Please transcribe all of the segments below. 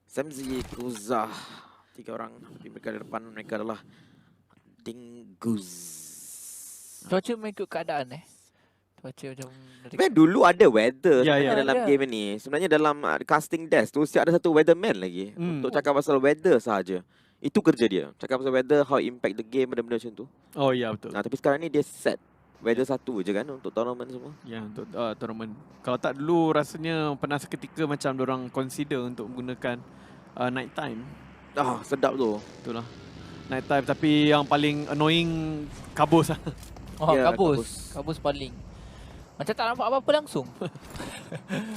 Samzi, Kuzah, 3 orang. Tapi mereka di depan mereka adalah Dingus. Cuaca mengikut keadaan Cuaca macam Sebenarnya dulu ada weather Ya, sebenarnya ya. dalam game ni. Sebenarnya dalam casting desk tu siap ada satu weatherman lagi untuk cakap pasal weather sahaja. Itu kerja dia. Cakap pasal weather, how impact the game, benda-benda macam tu. Oh ya, betul. Nah, tapi sekarang ni dia set weather satu je kan untuk tournament semua. Ya, untuk tournament. Kalau tak dulu rasanya pernah seketika macam diorang consider untuk menggunakan night time. Ah, sedap tu. Betul lah. Night time, tapi yang paling annoying kabus lah. Oh, Ya, kabus paling. Macam tak nampak apa-apa langsung.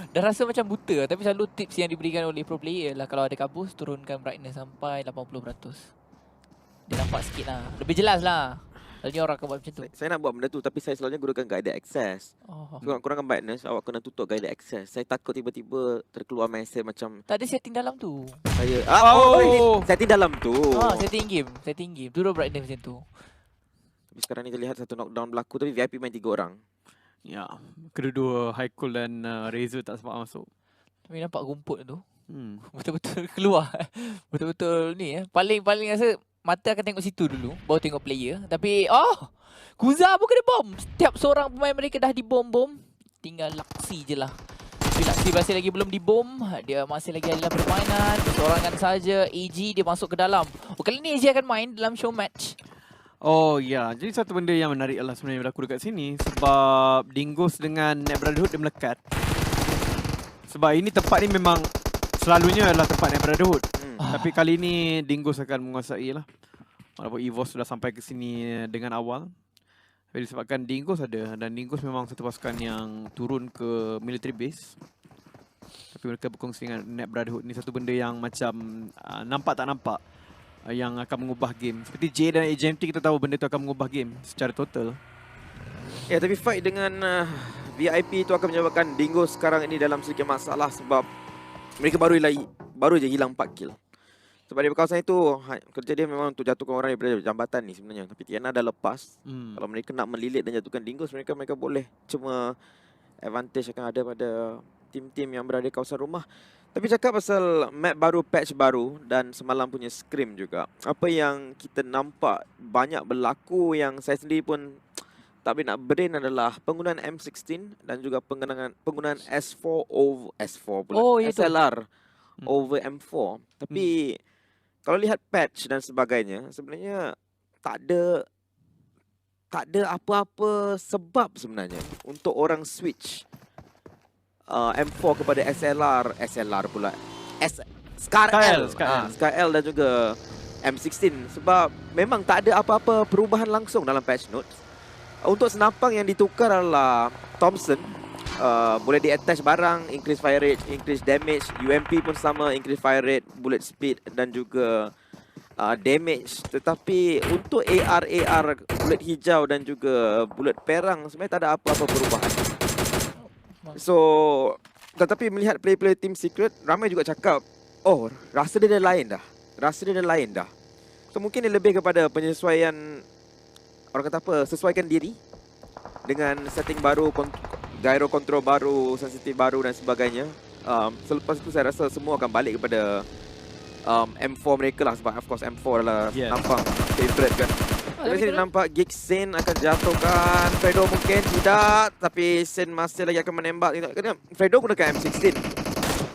Dah rasa macam buta. Tapi selalu tips yang diberikan oleh pro player lah, kalau ada kabus, turunkan brightness sampai 80%. Dia nampak sikit lah. Lebih jelas lah. Selalunya orang akan buat macam tu. Saya nak buat benda tu tapi saya selalunya gunakan guided access. Oh. Kurangkan brightness, awak kena tutup guided access. Saya takut tiba-tiba terkeluar mesej macam Tak ada setting dalam tu. saya setting dalam tu. Setting game. Turun brightness macam tu. Tapi sekarang ni terlihat satu knockdown berlaku tapi VIP main 3 orang. Ya, kedua-dua Haikul dan Razor tak sempat masuk. Tapi nampak rumput tu. Betul-betul keluar. Betul-betul ni Paling rasa mata akan tengok situ dulu, baru tengok player. Tapi Kuza pun kena bom. Setiap seorang pemain mereka dah dibom-bom. Tinggal Laksi je lah. Tapi Laksi masih lagi belum dibom. Dia masih lagi ada dalam permainan. Seorangan saja AG dia masuk ke dalam. Kali ni AG akan main dalam show match. Oh ya, jadi satu benda yang menarik adalah sebenarnya berlaku dekat sini. Sebab Dingus dengan Net Brotherhood dia melekat. Sebab ini tempat ni memang selalunya adalah tempat Net Brotherhood. Tapi kali ni Dingus akan menguasai lah. Walaupun EVOS sudah sampai ke sini dengan awal. Tapi disebabkan Dingus ada. Dan Dingus memang satu pasukan yang turun ke military base. Tapi mereka berkongsi dengan Net Brotherhood. Ni satu benda yang macam nampak tak nampak. Yang akan mengubah game. Seperti J dan AGMT kita tahu benda tu akan mengubah game secara total. Ya, tapi fight dengan VIP itu akan menyebabkan Dingus sekarang ini dalam sedikit masalah sebab mereka baru je hilang 4 kill. Sebab di kawasan itu kerja dia memang untuk jatuhkan orang daripada jambatan ni sebenarnya. Tapi Tiana dah lepas. Kalau mereka nak melilit dan jatuhkan Dingus, mereka boleh. Cuma advantage akan ada pada tim-tim yang berada di kawasan rumah. Tapi cakap pasal map baru, patch baru dan semalam punya scrim juga. Apa yang kita nampak banyak berlaku yang saya sendiri pun tak boleh nak brain adalah penggunaan M16 dan juga penggunaan S4 over S4 pula. SLR over M4. Tapi kalau lihat patch dan sebagainya, sebenarnya tak ada apa-apa sebab sebenarnya untuk orang switch M4 kepada SLR pula. Scar L dan juga M16 sebab memang tak ada apa-apa perubahan langsung dalam patch notes. Untuk senapang yang ditukar adalah Thompson, boleh di-attach barang, increase fire rate, increase damage. UMP pun sama, increase fire rate, bullet speed dan juga damage. Tetapi untuk AR, bullet hijau dan juga bullet perang sebenarnya tak ada apa-apa perubahan. So, tetapi melihat player-player Team Secret, ramai juga cakap, rasa dia dah lain dah. So, mungkin dia lebih kepada penyesuaian, orang kata apa, sesuaikan diri dengan setting baru, gyro control baru, sensitif baru dan sebagainya. Selepas itu saya rasa semua akan balik kepada M4 mereka lah. Sebab of course M4 adalah nampak favorite kan. Dari sini nampak Geek Sin akan jatuhkan Fredo mungkin tidak, tapi Sin masih lagi akan menembak. Fredo gunakan M16.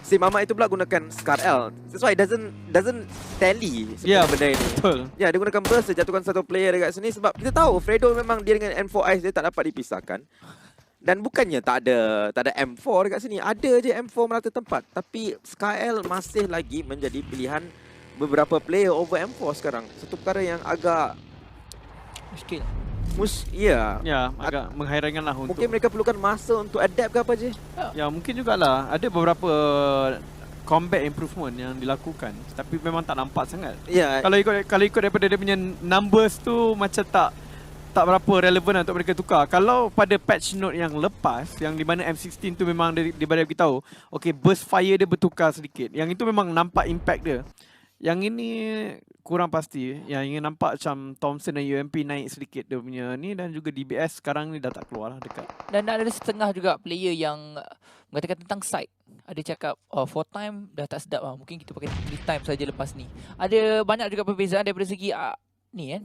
Si Mama itu pula gunakan Scar L. That's why it doesn't tally benda ini. Betul. Ya, dia gunakan burst, dia jatuhkan satu player dekat sini sebab kita tahu Fredo memang dia dengan M4 Ice dia tak dapat dipisahkan. Dan bukannya tak ada M4 dekat sini, ada je M4 merata tempat. Tapi Scar L masih lagi menjadi pilihan beberapa player over M4 sekarang. Satu perkara yang agak agak menghairankan lah untuk... Mungkin mereka perlukan masa untuk adapt ke apa je? Ya, mungkin jugalah. Ada beberapa combat improvement yang dilakukan. Tapi memang tak nampak sangat. Ya. Kalau ikut daripada dia punya numbers tu macam tak berapa relevan untuk mereka tukar. Kalau pada patch note yang lepas, yang di mana M16 tu memang dia beritahu, okay, burst fire dia bertukar sedikit. Yang itu memang nampak impact dia. Yang ini kurang pasti. Yang ingin nampak macam Thompson dan UMP naik sedikit dia punya ni, dan juga DBS sekarang ni dah tak keluar lah dekat. Dan ada setengah juga player yang mengatakan tentang side. Ada cakap, oh 4 time dah tak sedap lah. Mungkin kita pakai 3 time saja lepas ni. Ada banyak juga perbezaan daripada segi ni kan.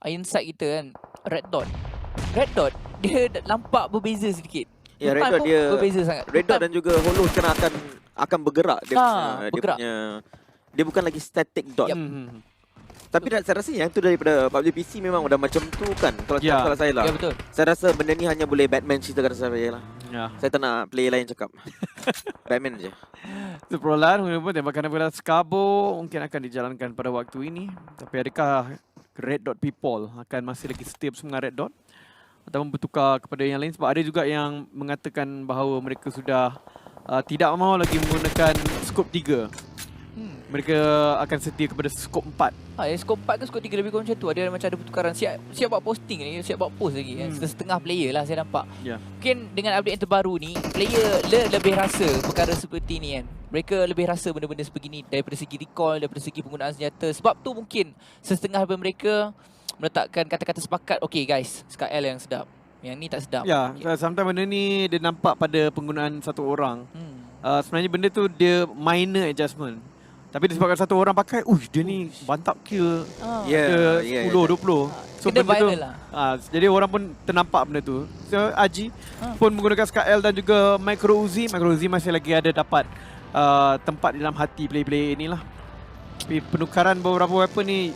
Iron sight kita kan. Red dot. Red dot dia nampak berbeza sedikit. Ya, Red Time Dot pun dia berbeza sangat. Red Dot dan juga Holo sekarang akan bergerak dia bergerak. dia bukan lagi static dot. Yep. Tapi saya rasa yang tu daripada PUBG PC memang dah macam tu kan. Kalau Ya. salah saya lah. Ya betul. Saya rasa benda ni hanya boleh Batman ceritakan saya lah. Ya. Saya tak nak player lain cakap. Batman je. Itu perolehan walaupun tembakan daripada Skabo mungkin akan dijalankan pada waktu ini. Tapi adakah Red Dot people akan masih lagi setia bersama dengan Red Dot ataupun bertukar kepada yang lain? Sebab ada juga yang mengatakan bahawa mereka sudah tidak mahu lagi menggunakan skop 3. Mereka akan setia kepada skop 4. Skop 4 ke skop 3 lebih kurang macam tu. Ada macam ada pertukaran. Siap buat posting ni, siap buat post lagi kan. Setengah player lah saya nampak. Ya. Mungkin dengan update yang terbaru ni, player lebih rasa perkara seperti ni kan. Mereka lebih rasa benda-benda sebegini daripada segi recall, daripada segi penggunaan senjata. Sebab tu mungkin setengah daripada mereka meletakkan kata-kata sepakat, okay guys, SKL yang sedap, yang ni tak sedap. Ya, sometimes benda ni dia nampak pada penggunaan satu orang. Sebenarnya benda tu dia minor adjustment. Tapi disebabkan satu orang pakai, dia ni bantap kill. Ya, Ada 10, 20. So Kena benda tu, viral lah. jadi orang pun ternampak benda tu. So Aji pun menggunakan SKL dan juga Micro Uzi. Micro Uzi masih lagi ada dapat tempat di dalam hati player-player inilah. Tapi penukaran beberapa weapon ni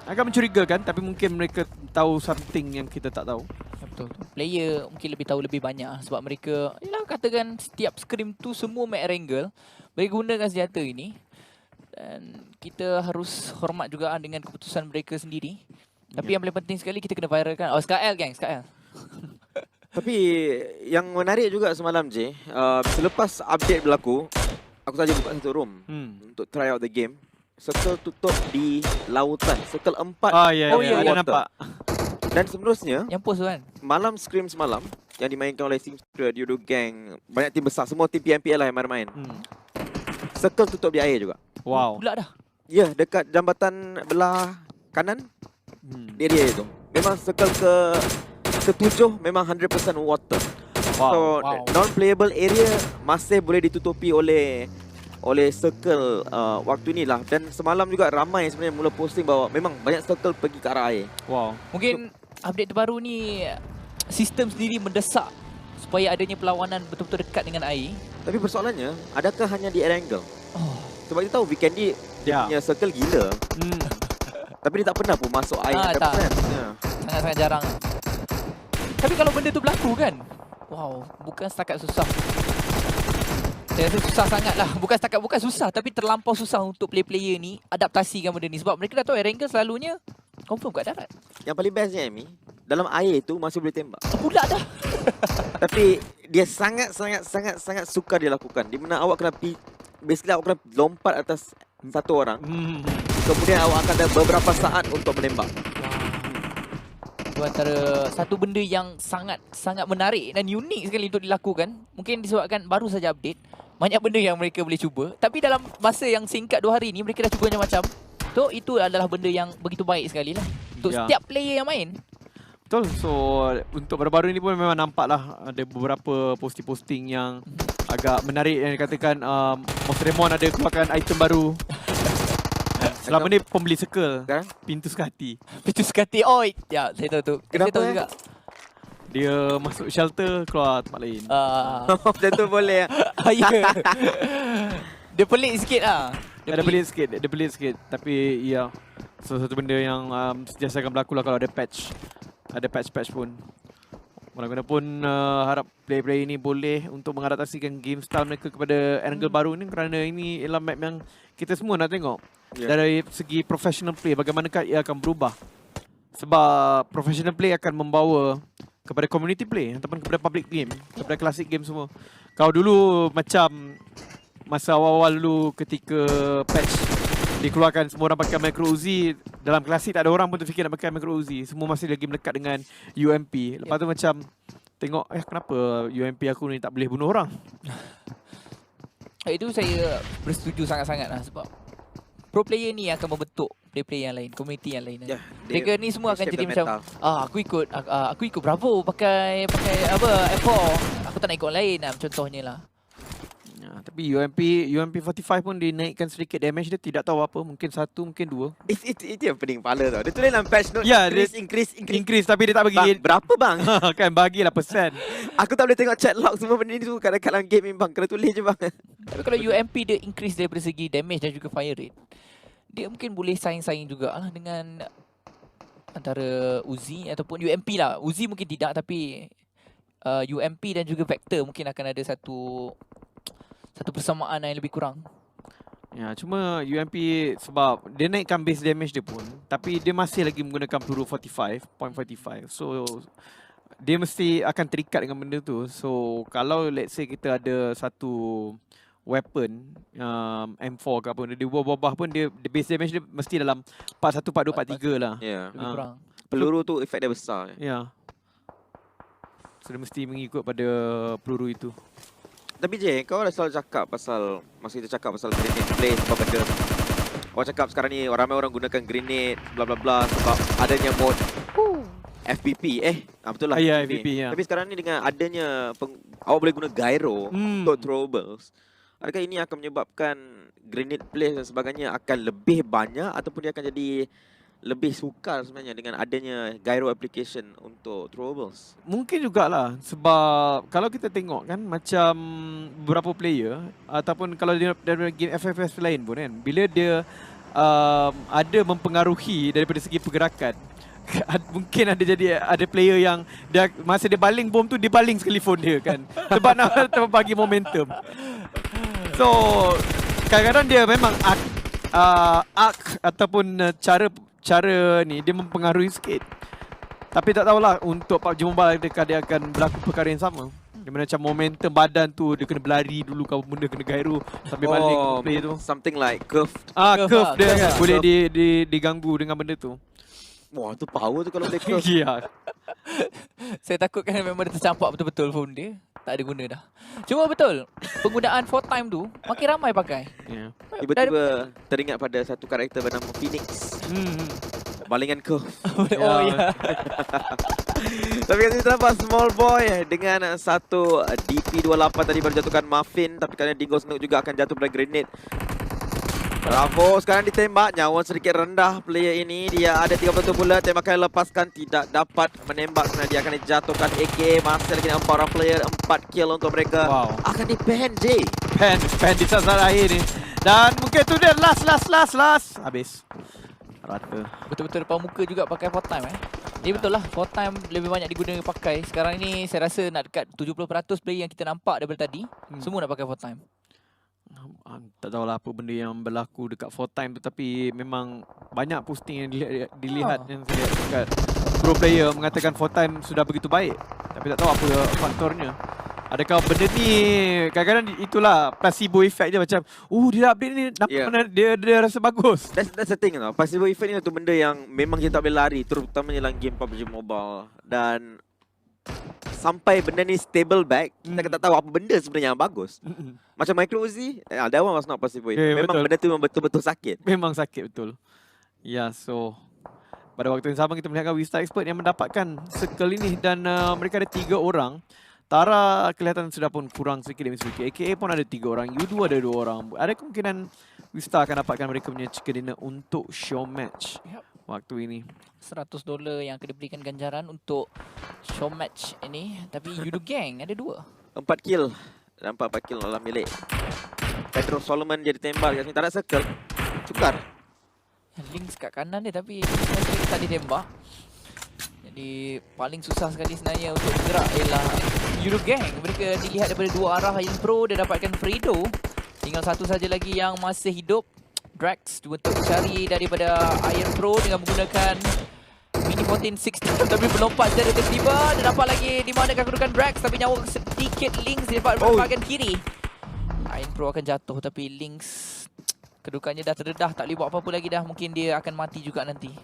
agak mencurigakan, tapi mungkin mereka tahu something yang kita tak tahu. Betul. Player mungkin lebih tahu lebih banyak sebab mereka, yalah katakan setiap scrim tu semua make angle. Mereka gunakan senjata ini. Dan kita harus hormat juga dengan keputusan mereka sendiri. Tapi yang paling penting sekali kita kena viralkan. Oh, SKL gang, SKL. Tapi yang menarik juga semalam je, selepas update berlaku, aku saja buka satu room untuk try out the game. Circle tutup di lautan. Circle 4 Ya, ada water. nampak. Dan seterusnya, Yang post tu kan. malam scrim semalam yang dimainkan oleh Simstra, Diudo Gang, banyak tim besar, semua tim PMPL lah yang main. Circle tutup di air juga. Wow. Pula dah. Ya, dekat jambatan belah kanan, di area itu. Memang circle ke-7 memang 100% water. So, Wow. non-playable area masih boleh ditutupi oleh circle waktu ni lah. Dan semalam juga ramai sebenarnya mula posting bahawa memang banyak circle pergi ke arah air. Wow. Mungkin update terbaru ni sistem sendiri mendesak supaya adanya perlawanan betul-betul dekat dengan air. Tapi persoalannya, adakah hanya di air angle? Sebab kita tahu Vikendi dia punya circle gila. Tapi dia tak pernah pun masuk air 100%. tak. Ya. Sangat-sangat jarang. Tapi kalau benda tu berlaku kan, wow, bukan setakat susah. Saya rasa susah sangat lah. Bukan susah, tapi terlampau susah untuk player-player ni adaptasikan benda ni. Sebab mereka dah tahu air angle selalunya confirm kat darat. Yang paling bestnya Amy, dalam air tu masih boleh tembak. Pula dah. Tapi dia sangat sukar dia lakukan. Di mana awak kena basically awak kena lompat atas satu orang. Kemudian awak akan ada beberapa saat untuk menembak. Itu antara satu benda yang sangat menarik dan unik sekali untuk dilakukan. Mungkin disebabkan baru saja update. Banyak benda yang mereka boleh cuba. Tapi dalam masa yang singkat 2 hari ni, mereka dah cuba macam-macam. So, itu adalah benda yang begitu baik sekali lah. Untuk setiap player yang main. Betul. So untuk baru-baru ni pun memang nampak lah ada beberapa posting-posting yang agak menarik yang dikatakan Mas Raymond ada keluarkan item baru. Selama ni pembeli circle Sekarang? pintu sekati. Pintu sekati. Oh, ya, saya tahu tu. Kenapa, Saya tahu juga. Dia masuk shelter keluar tempat lain. Macam tu boleh. Ya. Dia pelik sikit lah. Dia pelik sikit. Tapi ya, satu benda yang sentiasa akan berlaku lah kalau ada patch. Ada patch pun. Walaupun harap player-player ini boleh untuk mengadaptasikan game style mereka kepada angle baru ni, kerana ini ialah map yang kita semua nak tengok. Dari segi professional play, bagaimanakah ia akan berubah. Sebab professional play akan membawa kepada community play ataupun kepada public game, kepada classic game semua. Kalau dulu macam masa awal-awal dulu ketika patch dikeluarkan, semua orang pakai Micro Uzi. Dalam klasik tak ada orang pun terfikir nak pakai Micro Uzi. Semua masih lagi melekat dengan UMP. Lepas tu macam tengok, kenapa UMP aku ni tak boleh bunuh orang. Itu saya bersetuju sangat-sangat lah sebab pro player ni akan membentuk player-player yang lain, komuniti yang lain. Ya, Mereka ni semua akan shape jadi the macam mental. aku ikut Bravo pakai apa F4. Aku tak nak ikut orang lain contohnya lah. Tapi UMP 45 pun dinaikkan sedikit damage dia, tidak tahu apa, mungkin 1, mungkin 2. Itu yang pening kepala tau. Dia tulis dalam patch note, Ya, increase. Tapi dia tak Bang, bagi berapa bang? kan bagilah persen. Aku tak boleh tengok chat log semua benda ni tu kadang-kadang game ni bang. Kena tulis je bang. Tapi kalau UMP dia increase daripada segi damage dan juga fire rate, dia mungkin boleh saing-saing jugalah dengan antara Uzi ataupun UMP lah. Uzi mungkin tidak, tapi UMP dan juga Vector mungkin akan ada satu persamaan yang lebih kurang. Ya, cuma UMP sebab dia naikkan base damage dia pun, tapi dia masih lagi menggunakan peluru 45.45. So dia mesti akan terikat dengan benda tu. So kalau let's say kita ada satu weapon M4 ke apa, dia buah-buah pun dia base damage dia mesti dalam 41, 42, 43 lah. Ya. Lebih kurang. Peluru tu efek dia besar. Ya. So dia mesti mengikut pada peluru itu. Tapi Jay, kau dah selalu cakap pasal, masa kita cakap pasal grenade play sebab benda. Kau cakap sekarang ni ramai orang gunakan grenade bla bla bla sebab adanya mod FPP. Betul lah. Ya, FPP ya. Tapi sekarang ni dengan adanya awak boleh guna gyro untuk throwables. Adakah ini akan menyebabkan grenade play dan sebagainya akan lebih banyak ataupun dia akan jadi lebih sukar sebenarnya dengan adanya gyro application untuk throwables? Mungkin jugalah sebab kalau kita tengok kan macam beberapa player ataupun kalau dia dari game FFS lain pun kan, bila dia ada mempengaruhi daripada segi pergerakan, mungkin ada player yang dia masa dia baling bom tu dia baling sekali phone dia kan sebab nak bagi momentum. So kadang-kadang dia memang arc ataupun cara ni dia mempengaruhi sikit. Tapi tak tahulah untuk PUBG Mobile adakah dia akan berlaku perkara yang sama. Di mana macam momentum badan tu dia kena berlari dulu, kalau benda kena gyro sambil balik play tu. Something like curve. Curve dia curve kan lah. boleh diganggu dengan benda tu. Wah, tu power tu kalau boleh curve. Ya. Saya takutkan memang dia tercampak betul-betul phone dia. Tak ada guna dah. Cuma betul, penggunaan 4 time tu makin ramai pakai. Ya. Tiba-tiba teringat pada satu karakter bernama Phoenix. Balingan curve. Oh ya. Tapi kat sini terdapat Small Boy dengan satu DP28 tadi baru jatuhkan Muffin. Tapi kerana Dingo Snook juga akan jatuh pada grenade. Bravo, sekarang ditembak. Nyawa sedikit rendah player ini. Dia ada 30 bullet. Tembakan lepaskan, tidak dapat menembak. Sebenarnya dia akan dijatuhkan AK. Masih lagi 4 orang player. 4 kill untuk mereka. Wow. Akan di-ban, J. Pen di saat akhir ni. Dan mungkin tu dia last. Habis. Rata. Betul-betul depan muka juga pakai 4 time Ni betul lah, 4 time lebih banyak digunakan pakai. Sekarang ni saya rasa nak dekat 70% player yang kita nampak daripada tadi semua nak pakai 4 time. Tak tahulah apa benda yang berlaku dekat 4 time tu, tapi memang banyak posting yang dilihat yang saya lihat dekat pro player mengatakan 4 time sudah begitu baik. Tapi tak tahu apa faktornya. Adakah benda ni kadang-kadang itulah placebo effect je, macam dia dah update ni nampak mana dia rasa bagus. That's the thing tau. Placebo effect ni satu benda yang memang kita tak boleh lari, terutamanya dalam game PUBG Mobile. Dan sampai benda ni stable back, kita tak tahu apa benda sebenarnya yang bagus. Macam Micro Uzi, that one was not placebo effect. Memang betul. benda tu memang betul-betul sakit. Memang sakit betul. Ya, so pada waktu yang sama kita melihatkan Wistar Expert yang mendapatkan circle ini dan mereka ada 3 orang. Tara kelihatan sudah pun kurang sedikit demi sedikit. AKA pun ada 3 orang. U2 ada 2 orang. Ada kemungkinan Wistar akan dapatkan mereka punya chicken dinner untuk show match waktu ini. $100 yang akan diberikan ganjaran untuk show match ini. Tapi Yudu Gang ada 2. 4 kill. Dan 4 kill dalam milik Pedro Solomon jadi tembak kat sini. Tak ada circle. Cukar. Links kat kanan dia tapi masih tak ditembak. Jadi paling susah sekali sebenarnya untuk bergerak ialah Yudu Gang. Mereka dilihat daripada 2 arah. Iron Pro dia dapatkan Fredo. Tinggal satu saja lagi yang masih hidup. Drax untuk dicari daripada Iron Pro dengan menggunakan Mini 1460. Tapi berlompat secara tiba-tiba. Dia dapat lagi di mana kedudukan Drax. Tapi nyawa sedikit Links di bahagian kiri. Iron Pro akan jatuh tapi Links kedudukannya dah terdedah. Tak boleh buat apa-apa lagi dah. Mungkin dia akan mati juga nanti.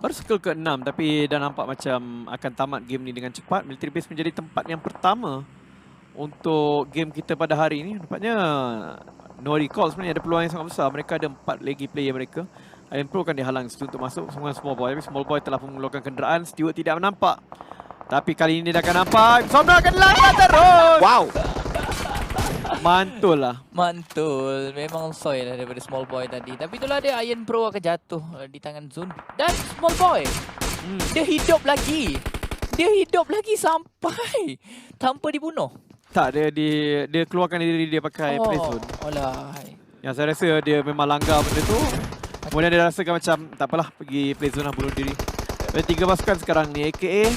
Baru circle ke-6 tapi dah nampak macam akan tamat game ni dengan cepat. Military Base menjadi tempat yang pertama untuk game kita pada hari ini. Nampaknya no recall sebenarnya ada peluang yang sangat besar. Mereka ada 4 lagi player mereka. Iron Pro kan dihalang situ untuk masuk dengan Small Boy. Tapi Small Boy telah mengeluarkan kenderaan. Stewart tidak nampak. Tapi kali ini dia akan nampak. Somna akan langgar terus. Wow. Mantul lah. Mantul. Memang soy lah daripada Small Boy tadi. Tapi itulah dia, Iron Pro akan jatuh di tangan Zone. Dan Small Boy, dia hidup lagi. Dia hidup lagi sampai tanpa dibunuh. Tak, dia keluarkan diri dia pakai play zone. Alahai. Yang saya rasa dia memang langgar benda tu. Kemudian dia rasakan macam tak apalah, pergi play zone lah, bunuh diri. Dan 3 pasukan sekarang ni, aka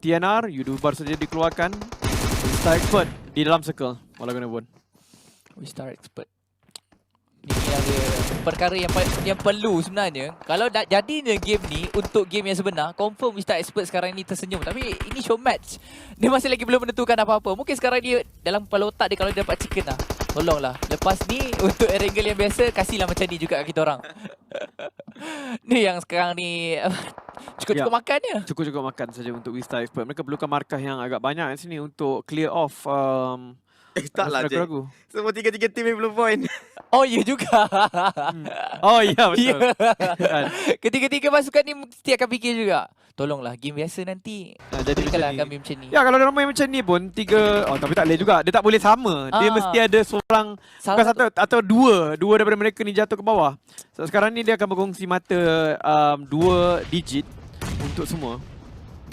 TNR, Yudu baru saja dikeluarkan. Star Expert di dalam circle. Walau guna pun. We Star Expert. Ini ada perkara yang perlu sebenarnya. Kalau dah jadinya game ni untuk game yang sebenar, confirm We Star Expert sekarang ni tersenyum. Tapi ini show match. Dia masih lagi belum menentukan apa-apa. Mungkin sekarang dia dalam kepala otak dia kalau dia dapat chicken lah. Tolonglah. Lepas ni untuk Erangel yang biasa, kasihlah macam ni juga kat kita orang. Ni yang sekarang ni cukup-cukup makan je. Cukup-cukup makan saja untuk We Star Expert. Mereka perlukan markah yang agak banyak kat sini untuk clear off Tak lah, Jack. ragu-ragu. Semua 3-3 tim yang belum point. Oh ya juga. Oh ya, betul. Ya. Ketiga-tiga pasukan ni mesti akan fikir juga. Tolonglah game biasa nanti. Jadi Berikanlah macam ni. kami macam ni. Ya, kalau dia main macam ni pun 3, tapi tak boleh juga. Dia tak boleh sama. Dia mesti ada seorang, bukan satu atau dua daripada mereka ni jatuh ke bawah. So, sekarang ni dia akan berkongsi mata 2 digit untuk semua.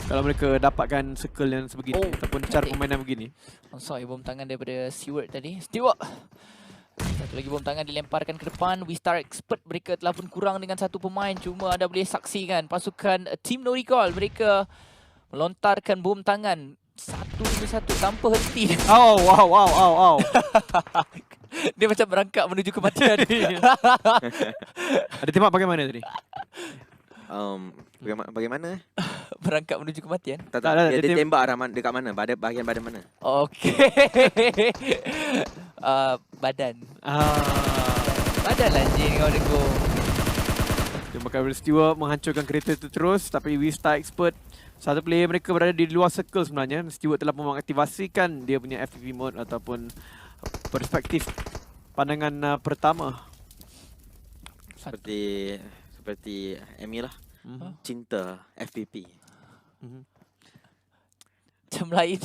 Kalau mereka dapatkan circle yang sebegini ataupun cara permainan begini. Sorry, bom tangan daripada Stewart tadi. Stewart. Satu lagi bom tangan dilemparkan ke depan. We Star Expert, mereka telah pun kurang dengan 1 pemain. Cuma anda boleh saksikan pasukan Team No Recall. Mereka melontarkan bom tangan satu demi satu tanpa henti. Oh, wow. Dia macam berangkak menuju kematian. Ada tembak bagaimana tadi? Bagaimana? Berangkap menuju kematian. Tak, Tak, dia dia tembak arah dekat mana? Bahagian badan mana? Okey. Badan. Badan lah je kau dengar. Dia bakal Stewart menghancurkan kereta itu terus. Tapi We Star Expert, satu player mereka berada di luar circle sebenarnya. Stewart telah mengaktifasikan dia punya FPV mode ataupun perspektif pandangan pertama. Seperti Amy lah. Cinta FPP. Macam lain.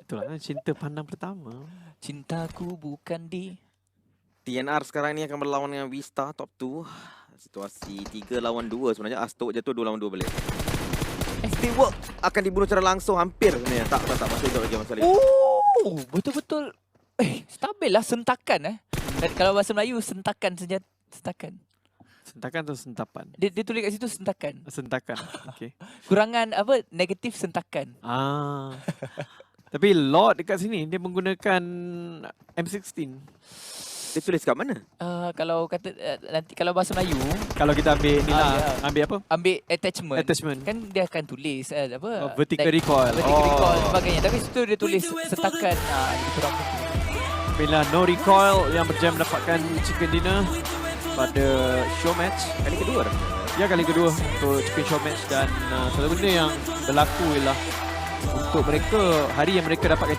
Itulah cinta pandang pertama. Cintaku bukan di... TNR sekarang ni akan berlawan dengan We Star top 2. Situasi 3 lawan 2 sebenarnya. Astok jatuh 2 lawan 2 balik. Stewart akan dibunuh secara langsung hampir sebenarnya. Tak masih hidup lagi masalah. Oh, betul-betul. Stabil lah sentakan Dan kalau bahasa Melayu sentakan saja, sentakan. Sentakan atau sentapan? Dia tulis kat situ sentakan. Sentakan. Okey. Kurangan apa? Negatif sentakan. Tapi Lord dekat sini dia menggunakan M16. Dia tulis kat mana? Kalau kata nanti kalau bahasa Melayu, Kalau kita ambil ni lah, ya. ambil apa? ambil attachment. Attachment. Kan dia akan tulis apa? Vertical recoil. Vertical recoil dan sebagainya. Tapi situ dia tulis sentakan. Lebih kurang betul. Bila no recoil yang berjaya mendapatkan chicken dinner pada show match Kali kedua dah. ya, kali kedua untuk chicken show match. Dan satu benda yang berlaku ialah untuk mereka, hari yang mereka dapatkan